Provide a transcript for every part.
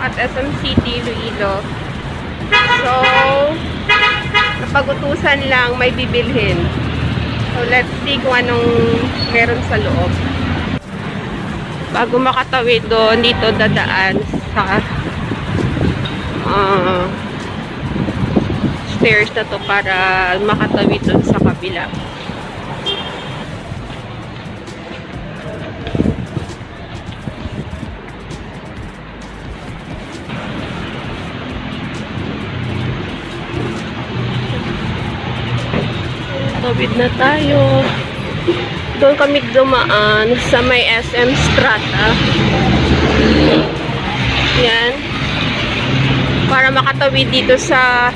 at SM City, Iloilo. So, napag-utusan lang may bibilhin. So, let's see kung anong meron sa loob. Bago makatawid doon, dito dadaan sa stairs na to para makatawid doon sa kabila. Tawid na tayo. Doon kami dumaan sa may SM Strata. Yan. Para makatawid dito sa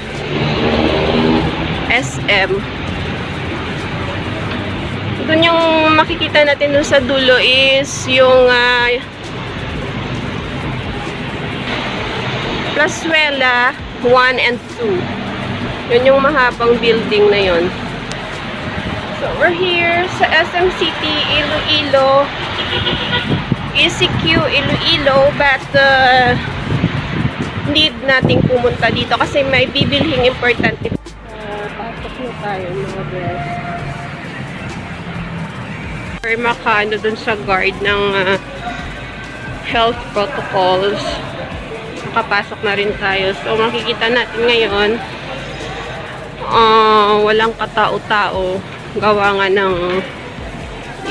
SM. Doon yung makikita natin doon sa dulo is yung Plazuela 1 and 2. Yun yung mahabang building na yun. So, we're here sa SM City, Iloilo, ECQ, Iloilo, but need nating pumunta dito kasi may bibilhing importante. Pasok na tayo, mga best. Or makaano dun sa guard ng health protocols. Makapasok na rin tayo. So, makikita natin ngayon, walang katao-tao. Gawa nga ng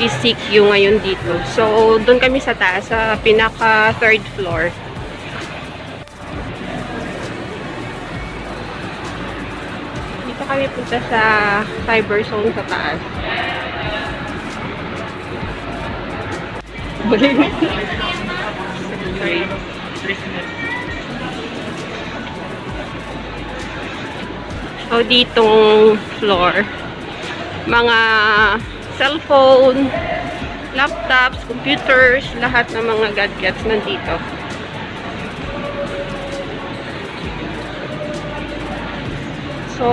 ECQ ngayon dito. So, doon kami sa taas, sa pinaka third floor. Dito kami punta sa cyber zone sa taas. Buling. So, ditong floor, mga cellphone, laptops, computers, lahat ng mga gadgets nandito. So,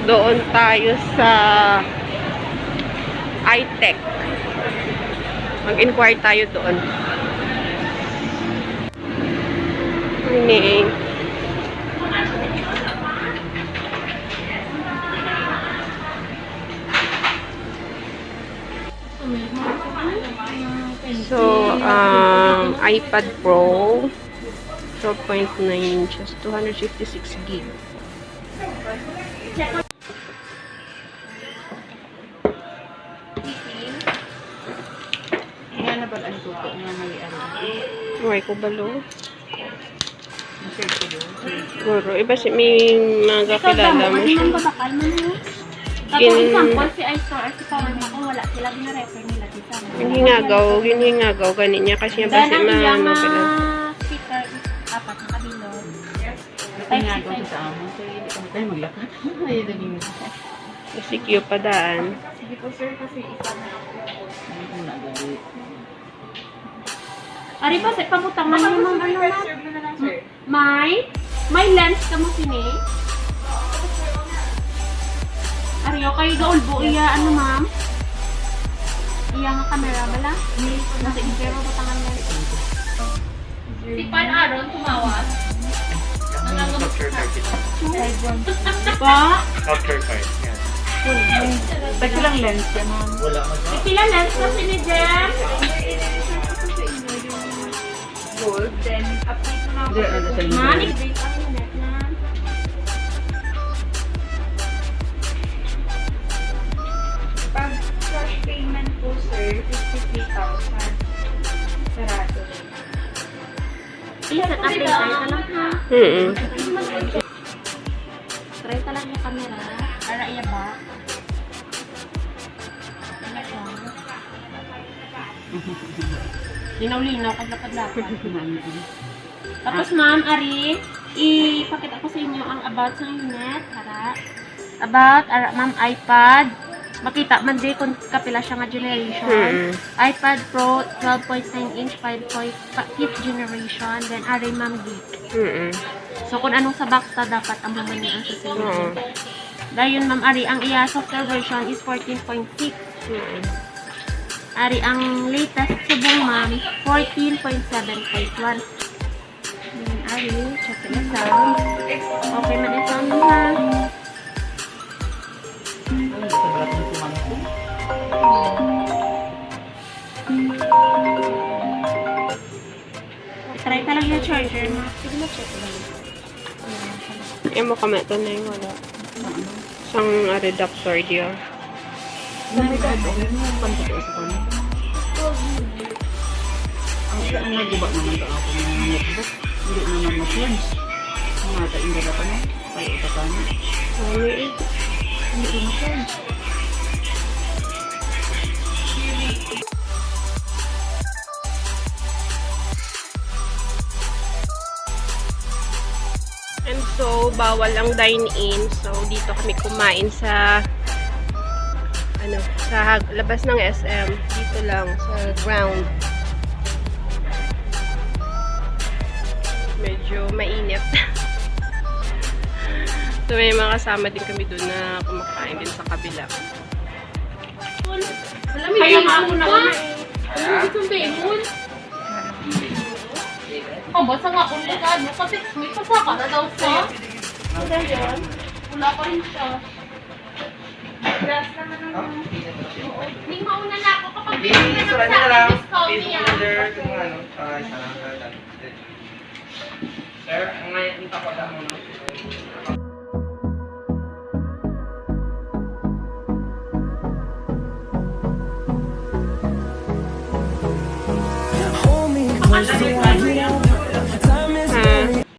doon tayo sa iTech. Mag-inquire tayo doon. Morning. So, iPad Pro 12.9 inches, 256 gig. Nga na ba ang tuto nga may ano? Okay ko balo. Siguro, iba si may mga kakilala mo. Ikaw ba bakal mo na? Tapos example, si iStore, si Power Mac, kung wala sila, gina-refer nila dito. Hiningagaw, ganin niya kasi niya basi maano pala. Speaker is apat na kabilog. Hiningagaw sa amo, so hindi ka tayo maglakat. Ay, naging Si Q pa daan. Sige po sir, kasi isa na ako. Ari ba, sa pabutangan niyo ma'am, ano ma'am? May lens ka mo sini? Ari, okay, gaulbo iya, ano ma'am? Iya nga camera bala? Nasa impero patangan lens. Si Pan Aaron, tumawas. capture card ito. Ba? Capture card, yan. Ba't lang lens ka ma'am? Wala man ba? Pila lens ka sini, Jem? Gold, then update mo na ako. Ma'am, i-break ang net na. Pag cash payment po, sir, 53,000. Sarado. Set update tayo ka lang ha. Try ka lang yung camera. Ara iya ba? Linaw-linaw, kadlapad-lapad. Tapos ma'am, Ari, ipakita ko sa inyo ang about sa unit. Para. About, ma'am, iPad. Makita man di kung kapila siya nga generation. iPad Pro 12.9 inch 5th generation. Then Ari ma'am geek. So kung anong sa box ta dapat ang mamanian sa sa'yo. Dayon ma'am Ari, ang iya software version is 14.6. Ari ang latest subong ma'am 14.7.1. Ari. Check it out. Okay man ito ha. Ano sa balat ng kumangko? Try ka lang yung charger mo. Sige na, check lang. Mo kami ito na yung wala. Isang adapter diya. Ano yung pantok sa kanya? Ang nagubak naman ito ako ng notebook. Hindi naman mas-lens. Ang mata yung dalapan na. Kaya ito ka na. Ano eh? Hindi ko mas-lens. And so, bawal ang dine-in. So, dito kami kumain sa sa labas ng SM. Dito lang, sa ground. Medyo mainit. So, may mga kasama din kami doon na kumakain din sa kabila. Kaya nga ako na una eh. Ano itong bacon? Basta nga ulit ano kasi may pasaka na daw siya. Wala yun. Wala pa rin siya. Gas naman naman. Oo. Hindi mauna na ako kapag bigyan na sa akin discount niya. Sir, ang ngayon ko lang mo. Hold me close to